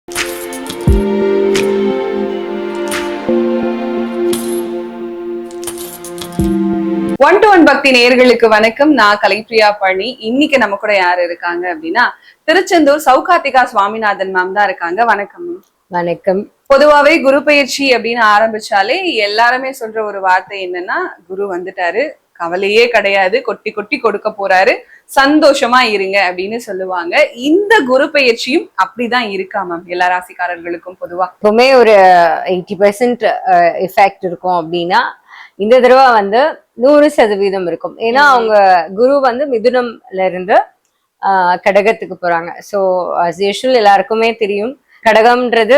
One to one பக்தி நேயர்களுக்கு வணக்கம். நான் கலைப்பிரியா பழனி. இன்னைக்கு நம்ம கூட யாரு இருக்காங்க அப்படின்னா திருச்செந்தூர் சௌகார்த்திகா சுவாமிநாதன் மேம் தான் இருக்காங்க. வணக்கம். வணக்கம். பொதுவாவே குரு பயிற்சி அப்படின்னு ஆரம்பிச்சாலே எல்லாருமே சொல்ற ஒரு வார்த்தை என்னன்னா, குரு வந்துட்டாரு, கவலையே கிடையாது, கொட்டி கொட்டி கொடுக்க போறாரு, சந்தோஷமா இருங்க அப்படின்னு சொல்லுவாங்க. இந்த குரு பயிற்சியும் அப்படிதான் இருக்கா மேம் எல்லா ராசிக்காரர்களுக்கும்? பொதுவா எப்பவுமே ஒரு 80% எஃபெக்ட் இருக்கும் அப்படின்னா இந்த தடவை வந்து 100% இருக்கும். ஏன்னா அவங்க குரு வந்து மிதுனம்ல இருந்து கடகத்துக்கு போறாங்க. ஸோ அஸ் யூஷுவல் எல்லாருக்குமே தெரியும், கடகம்ன்றது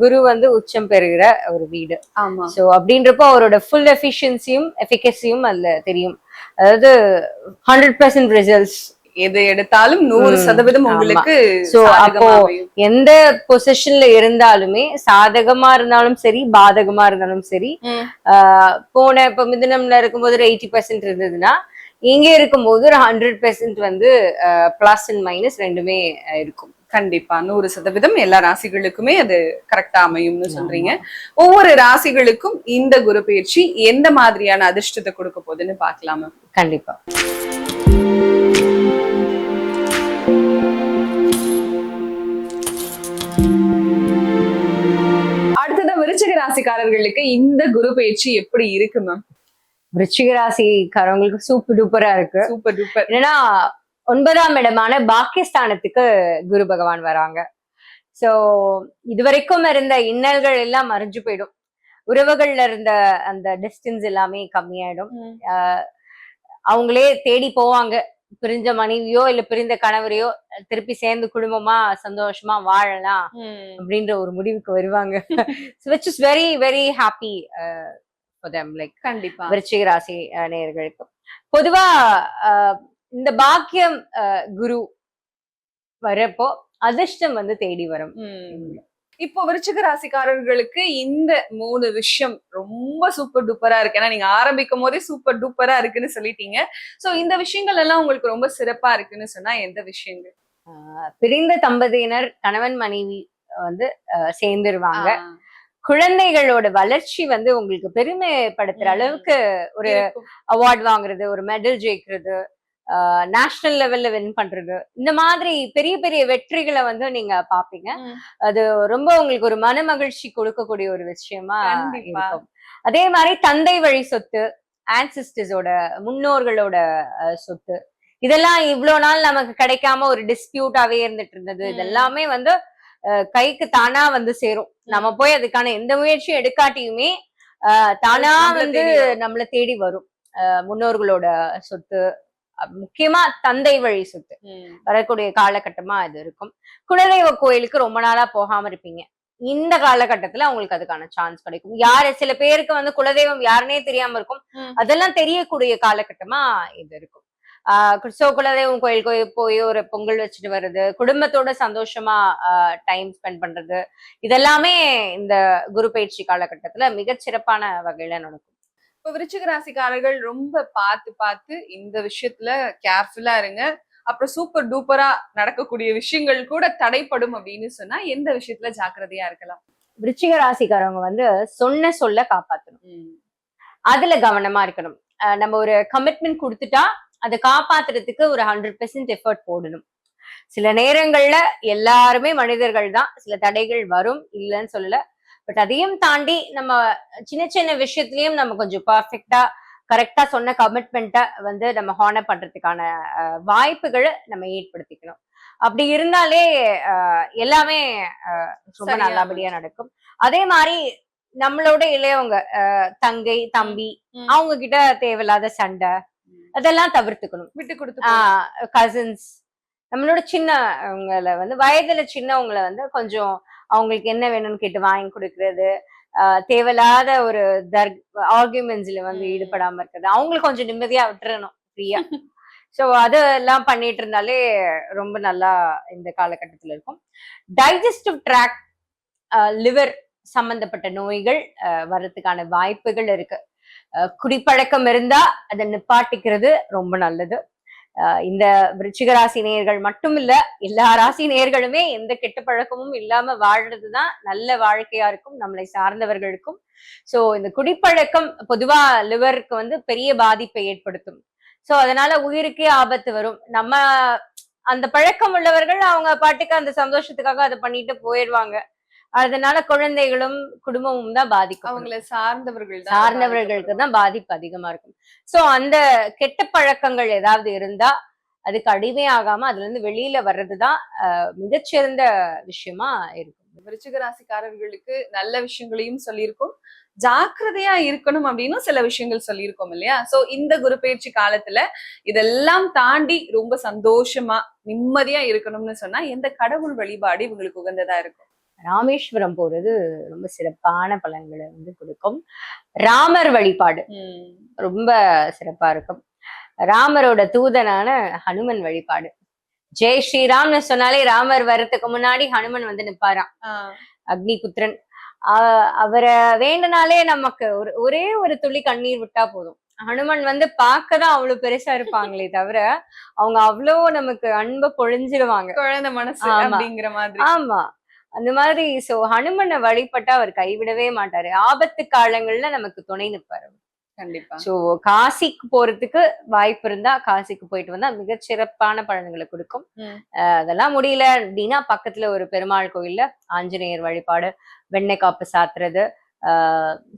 குரு வந்து உச்சம் பெறுகிற ஒரு வீடு. ஸோ அப்படின்றப்போ அவரோட ஃபுல் எஃபிஷியன்சியும் எஃபிகசியும் அதுல தெரியும். அதாவது 100% ரிசல்ட்ஸ் எது எடுத்தாலும் 100% உங்களுக்கு. சோ அப்போ எந்த பொசிஷன்ல இருந்தாலுமே சாதகமா இருந்தாலும் சரி பாதகமா இருந்தாலும் சரி, போன இப்ப மிதுனம்ல இருக்கும்போது ஒரு 80% இருந்ததுன்னா இங்க இருக்கும்போது ஒரு 100% வந்து பிளஸ் அண்ட் மைனஸ் ரெண்டுமே இருக்கும். கண்டிப்பா 100% எல்லா ராசிகளுக்குமே அது கரெக்டா அமையும்னு சொல்றீங்க. ஒவ்வொரு ராசிகளுக்கும் இந்த குரு பயிற்சி எந்த மாதிரியான அதிர்ஷ்டத்தை கொடுக்க போகுதுன்னு பாக்கலாமா? கண்டிப்பா. அடுத்ததான் விருச்சிக ராசிக்காரர்களுக்கு இந்த குரு பயிற்சி எப்படி இருக்கு மேம்? விருச்சிக ராசிக்காரங்களுக்கு சூப்பர் டூப்பரா இருக்கு. Super duper. ஏன்னா 9ஆம் இடமான பாக்கியஸ்தானத்துக்கு குரு பகவான் வராங்க. சோ இதுவரைக்கும் இருந்த இன்னல்கள் எல்லாம் மறைஞ்சு போயிடும். உறவுகள்ல இருந்த அந்த டிஸ்டன்ஸ் எல்லாமே கம்மியாயிடும். அவங்களே தேடி போவாங்க. பிரிஞ்ச மனைவியோ இல்ல பிரிந்த கணவரையோ திருப்பி சேர்ந்து குடும்பமா சந்தோஷமா வாழலாம் அப்படின்ற ஒரு முடிவுக்கு வருவாங்க. which is very very happy for them. like கண்டிப்பா விருச்சிக ராசி நேயர்களுக்கு பொதுவா இந்த பாக்கியம் குரு வரப்போ அதிர்ஷ்டம் வந்து தேடி வரும். இப்போ விருச்சிக ராசிக்காரர்களுக்கு இந்த 3 விஷயம் ரொம்ப சூப்பர் டூப்பரா இருக்கு. ஏன்னா நீங்க ஆரம்பிக்கும் போதே சூப்பர் டூப்பரா இருக்குன்னு சொல்லிட்டீங்க. சோ இந்த விஷயங்கள் எல்லாம் உங்களுக்கு ரொம்ப சிறப்பா இருக்குன்னு சொன்னா எந்த விஷயங்கள்? பிரிந்த தம்பதியினர் கணவன் மனைவி வந்து சேர்ந்துருவாங்க. குழந்தைகளோட வளர்ச்சி வந்து உங்களுக்கு பெருமைப்படுத்துற அளவுக்கு ஒரு அவார்ட் வாங்குறது, ஒரு மெடல் ஜெயிக்கிறது, நேஷனல் லெவல்ல வின் பண்றது, இந்த மாதிரி பெரிய பெரிய வெற்றிகளை வந்து நீங்க பாப்பீங்க. அது ரொம்ப உங்களுக்கு ஒரு மன மகிழ்ச்சி கொடுக்கக்கூடிய ஒரு விஷயமா இருக்கும். அதே மாதிரி தந்தை வழி சொத்து, ஆன்சிஸ்டர்ஸோட முன்னோர்களோட சொத்து, இதெல்லாம் இவ்வளவு நாள் நமக்கு கிடைக்காம ஒரு டிஸ்பியூட்டாவே இருந்துட்டு இருந்தது, இதெல்லாமே வந்து கைக்கு தானா வந்து சேரும். நம்ம போய் அதுக்கான எந்த முயற்சியும் எடுக்காட்டியுமே தானா வந்து நம்மள தேடி வரும். முன்னோர்களோட சொத்து, முக்கியமா தந்தை வழி சொத்து வரக்கூடிய காலகட்டமா இது இருக்கும். குலதெய்வ கோயிலுக்கு ரொம்ப நாளா போகாம இருப்பீங்க, இந்த காலகட்டத்துல அவங்களுக்கு அதுக்கான சான்ஸ் கிடைக்கும். யாரு சில பேருக்கு வந்து குலதெய்வம் யாருன்னே தெரியாம இருக்கும், அதெல்லாம் தெரியக்கூடிய காலகட்டமா இது இருக்கும். குலதெய்வம் கோயிலுக்கு போய் ஒரு பொங்கல் வச்சுட்டு வர்றது, குடும்பத்தோட சந்தோஷமா டைம் ஸ்பெண்ட் பண்றது, இதெல்லாமே இந்த குரு பயிற்சி காலகட்டத்துல மிகச்சிறப்பான வகையில நடக்கும். இப்ப விருச்சிக ராசிக்காரர்கள் ரொம்ப பார்த்து இந்த விஷயத்துல கேர்ஃபுல்லா இருங்க, அப்புறம் சூப்பர் டூப்பரா நடக்கக்கூடிய விஷயங்கள் கூட தடைப்படும் அப்படின்னு சொன்னா எந்த விஷயத்துல ஜாக்கிரதையா இருக்கலாம்? விருச்சிக ராசிக்காரவங்க வந்து சொன்ன சொல்ல காப்பாத்தணும், அதுல கவனமா இருக்கணும். நம்ம ஒரு கமிட்மெண்ட் கொடுத்துட்டா அதை காப்பாத்துறதுக்கு ஒரு 100% எஃபர்ட் போடணும். சில நேரங்கள்ல எல்லாருமே மனிதர்கள் தான், சில தடைகள் வரும், இல்லைன்னு சொல்லல. பட் அதையும் தாண்டி நம்ம சின்ன சின்ன விஷயத்திலயும் நம்ம கொஞ்சம் பர்ஃபெக்டா கரெக்டா சொன்ன கமிட்மெண்ட்டை வந்து நம்ம ஹானர் பண்றதுக்கான வாய்ப்புகளை நம்ம ஏற்படுத்திக்கணும். அப்படி இருந்தாலே எல்லாமே ரொம்ப நல்லபடியா நடக்கும். அதே மாதிரி நம்மளோட இளையவங்க தங்கை தம்பி அவங்க கிட்ட தேவையில்லாத சண்டை அதெல்லாம் தவிர்த்துக்கணும், விட்டு கொடுத்து. கசின்ஸ், நம்மளோட சின்னவங்களை வந்து வயதுல சின்னவங்களை வந்து கொஞ்சம் அவங்களுக்கு என்ன வேணும்னு கேட்டு வாங்கி கொடுக்கறது, தேவையில்லாத ஒரு ஆர்குமெண்ட்ஸ்ல வந்து ஈடுபடாம இருக்கிறது, அவங்களுக்கு கொஞ்சம் நிம்மதியா விட்டுறணும் ஃப்ரீயா. சோ அதெல்லாம் பண்ணிட்டு இருந்தாலே ரொம்ப நல்லா இந்த காலகட்டத்துல இருக்கும். டைஜஸ்டிவ் ட்ராக்ட், லிவர் சம்பந்தப்பட்ட நோய்கள் வர்றதுக்கான வாய்ப்புகள் இருக்கு. குடிப்பழக்கம் இருந்தா அதை நிப்பாட்டிக்கிறது ரொம்ப நல்லது. இந்த விருச்சிக ராசி நேயர்கள் மட்டும் இல்ல, எல்லா ராசி நேயர்களுமே எந்த கெட்ட பழக்கமும் இல்லாம வாழ்றதுதான் நல்ல வாழ்க்கையா இருக்கும் நம்மளை சார்ந்தவர்களுக்கும். சோ இந்த குடிப்பழக்கம் பொதுவா லிவருக்கு வந்து பெரிய பாதிப்பை ஏற்படுத்தும். சோ அதனால உயிருக்கே ஆபத்து வரும். நம்ம அந்த பழக்கம் உள்ளவர்கள் அவங்க பாட்டுக்கு அந்த சந்தோஷத்துக்காக அதை பண்ணிட்டு போயிடுவாங்க. அதனால குழந்தைகளும் குடும்பமும் தான் பாதிக்கும். அவங்கள சார்ந்தவர்களுக்கு தான் பாதிப்பு அதிகமா இருக்கும். சோ அந்த கெட்ட பழக்கங்கள் ஏதாவது இருந்தா அதுக்கு அடிமையாகாம அதுல இருந்து வெளியில வர்றதுதான் மிகச்சிறந்த விஷயமா இருக்கும். விருச்சிக ராசிக்காரர்களுக்கு நல்ல விஷயங்களையும் சொல்லியிருக்கோம், ஜாக்கிரதையா இருக்கணும் அப்படின்னு சில விஷயங்கள் சொல்லியிருக்கோம் இல்லையா? சோ இந்த குரு பயிற்சி காலத்துல இதெல்லாம் தாண்டி ரொம்ப சந்தோஷமா நிம்மதியா இருக்கணும்னு சொன்னா எந்த கடவுள் வழிபாடு இவங்களுக்கு உகந்ததா இருக்கும்? ராமேஸ்வரம் போறது ரொம்ப சிறப்பான பலன்களை வந்து கொடுக்கும். ராமர் வழிபாடு ரொம்ப சிறப்பா இருக்கும். ராமரோட தூதனான ஹனுமன் வழிபாடு. ஜெய் ஸ்ரீராம்னு சொன்னாலே ராமர் வர்றதுக்கு முன்னாடி ஹனுமன் வந்து நிப்பாராம். அக்னி புத்திரன். அவரை வேண்டுனாலே நமக்கு ஒரே ஒரு துளி கண்ணீர் விட்டா போதும். ஹனுமன் வந்து பார்க்கதான் அவ்வளவு பெருசா இருப்பாங்களே தவிர அவங்க அவ்வளோ நமக்கு அன்பை பொழிஞ்சிருவாங்க. குழந்தை மனசு அப்படிங்கிற மாதிரி. ஆமா, அந்த மாதிரி. சோ ஹனுமனை வழிபட்டா அவர் கைவிடவே மாட்டாரு. ஆபத்து காலங்கள்ல நமக்கு துணை நிற்பாரு. கண்டிப்பா. சோ காசிக்கு போறதுக்கு வாய்ப்பு இருந்தா காசிக்கு போயிட்டு வந்தா மிகச்சிறப்பான பலன்களை கொடுக்கும். அதெல்லாம் முடியல அப்படின்னா பக்கத்துல ஒரு பெருமாள் கோயில்ல ஆஞ்சநேயர் வழிபாடு, வெண்ணெய் காப்பு சாத்துறது,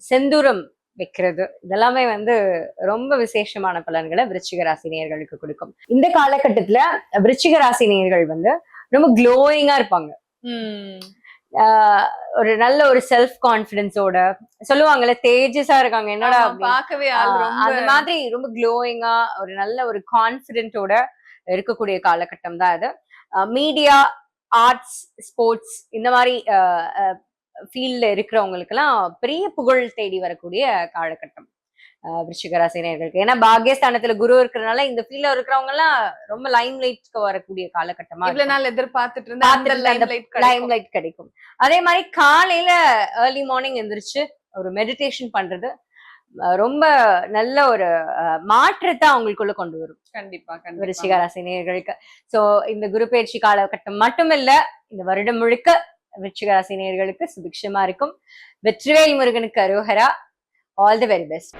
செந்தூரம் வைக்கிறது, இதெல்லாமே வந்து ரொம்ப விசேஷமான பலன்களை விருச்சிக ராசி நேயர்களுக்கு கொடுக்கும். இந்த காலகட்டத்துல விருச்சிக ராசி நேயர்கள் வந்து ரொம்ப க்ளோயிங்கா இருப்பாங்க. ஒரு நல்ல ஒரு செல்ஃப் கான்பிடன்ஸோட சொல்லுவாங்கல்ல, தேஜஸா இருக்காங்க, என்னடா பார்க்கவே அந்த மாதிரி ரொம்ப க்ளோயிங்கா ஒரு நல்ல ஒரு கான்பிடென்ட்டோட இருக்கக்கூடிய காலகட்டம் தான் இது. மீடியா, ஆர்ட்ஸ், ஸ்போர்ட்ஸ் இந்த மாதிரி ஃபீல்ட்ல இருக்கிறவங்களுக்கு எல்லாம் பெரிய புகழ் தேடி வரக்கூடிய காலகட்டம் விருச்சிக ராசி நேயர்களுக்கு. ஏன்னா பாக்யஸ்தானத்துல குரு இருக்கிறதுனால இந்த ஃபீல்ட்ல இருக்கிறவங்க எல்லாம் ரொம்ப லைம் லைட்க்கு வரக்கூடிய காலகட்டமா. இவ்வளவு நாள் எதிர்பார்த்துட்டு இருந்தா லைம் லைட் கிடைக்கும். அதே மாதிரி காலையில ஏர்லி மார்னிங் எந்திரிச்சு ஒரு மெடிடேஷன் பண்றது ரொம்ப நல்ல ஒரு மாற்றத்தை அவங்களுக்குள்ள கொண்டு வரும். கண்டிப்பா விருச்சிக ராசி நேயர்களுக்கு. சோ இந்த குரு பயிற்சி காலகட்டம் மட்டுமில்ல, இந்த வருடம் முழுக்க விருச்சிக ராசி நேயர்களுக்கு சுபிக்ஷமா இருக்கும். வெற்றிவேல் முருகனுக்கு அரோகரா. All the very best.